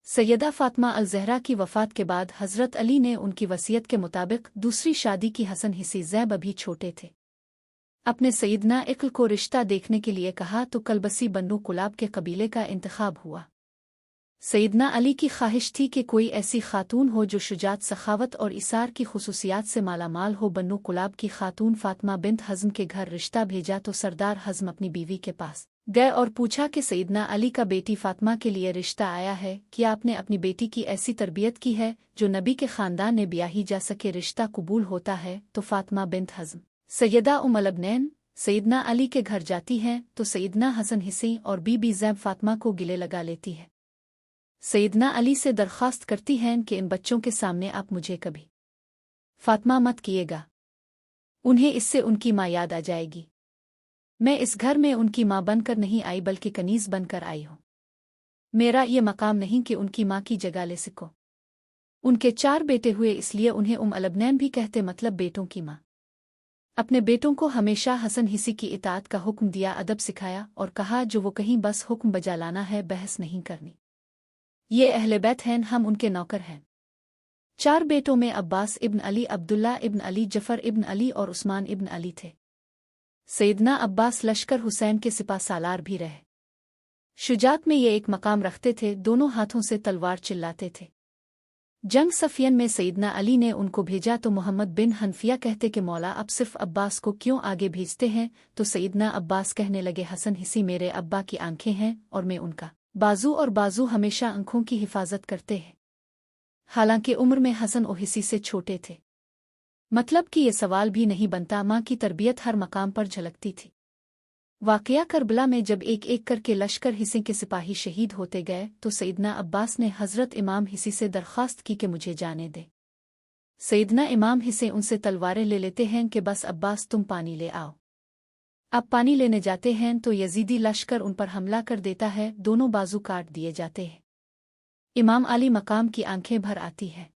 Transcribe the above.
सैयदा फ़ातिमा अल-ज़हरा की वफ़ात के बाद हज़रत अली ने उनकी वसीयत के मुताबिक दूसरी शादी की। हसन हिसी ज़ैब अभी छोटे थे। अपने सैयदना इक़्ल को रिश्ता देखने के लिए कहा तो कलबसी बन्नू कुलाब के कबीले का इंतख़ाब हुआ। सैयदना अली की ख्वाहिश थी कि कोई ऐसी खातून हो जो शुजात, सखावत और इसार की खुसूसियात से मालामाल हो। बन्नू कुलाब की खातून फ़ातिमा बिन्त हज़म के घर रिश्ता भेजा तो सरदार हज़म अपनी बीवी के पास गए और पूछा कि सैयदना अली का बेटी फ़ातिमा के लिए रिश्ता आया है, क्या आपने अपनी बेटी की ऐसी तरबियत की है जो नबी के ख़ानदान ने ब्याही जा सके, रिश्ता कबूल होता है? तो फ़ातिमा बिन्त हज़म सैयदा उम्मुल-अबनैन सैयदना अली के घर जाती हैं तो सैयदना हसन हिसी और बीबी ज़ैब फ़ातिमा को गिले लगा लेती है। सैयदना अली से दरख्वास्त करती हैं कि इन बच्चों के सामने आप मुझे कभी फ़ातिमा मत किएगा, उन्हें इससे उनकी माँ याद आ जाएगी। मैं इस घर में उनकी माँ बनकर नहीं आई बल्कि कनीज़ बनकर आई हूँ। मेरा ये मकाम नहीं कि उनकी माँ की जगह ले सको। उनके 4 बेटे हुए इसलिए उन्हें उम्मुल-अबनैन भी कहते, मतलब बेटों की माँ। अपने बेटों को हमेशा हसन हिसी की इताअत का हुक्म दिया, अदब सिखाया और कहा जो वो कहीं बस हुक्म बजा लाना है, बहस नहीं करनी। ये अहले बैत हैं, हम उनके नौकर हैं। 4 बेटों में अब्बास इब्न अली, अब्दुल्ला इब्न अली, जफ़र इब्न अली और उस्मान इब्न अली थे। सैयदना अब्बास लश्कर हुसैन के सिपा सालार भी रहे। शुजात में ये एक मकाम रखते थे, दोनों हाथों से तलवार चिल्लाते थे। जंग सफ़ियन में सैयदना अली ने उनको भेजा तो मोहम्मद बिन हनफिया कहते कि मौला अब सिर्फ अब्बास को क्यों आगे भेजते हैं? तो सैयदना अब्बास कहने लगे, हसन हिसी मेरे अब्बा की आंखें हैं और मैं उनका बाजू, और बाजू हमेशा आंखों की हिफाजत करते हैं। हालांकि उम्र में हसन और हिसी से छोटे थे, मतलब कि ये सवाल भी नहीं बनता, माँ की तरबियत हर मकाम पर झलकती थी। वाक़या करबला में जब एक एक करके लश्कर हिसी के सिपाही शहीद होते गए तो सैयदना अब्बास ने हज़रत इमाम हिसी से दरख्वास्त की कि मुझे जाने दे। सैयदना इमाम हिसी उनसे तलवारें ले लेते हैं कि बस अब्बास तुम पानी ले आओ। अब पानी लेने जाते हैं तो यजीदी लश्कर उन पर हमला कर देता है, दोनों बाजू काट दिए जाते हैं। इमाम अली मकाम की आंखें भर आती हैं।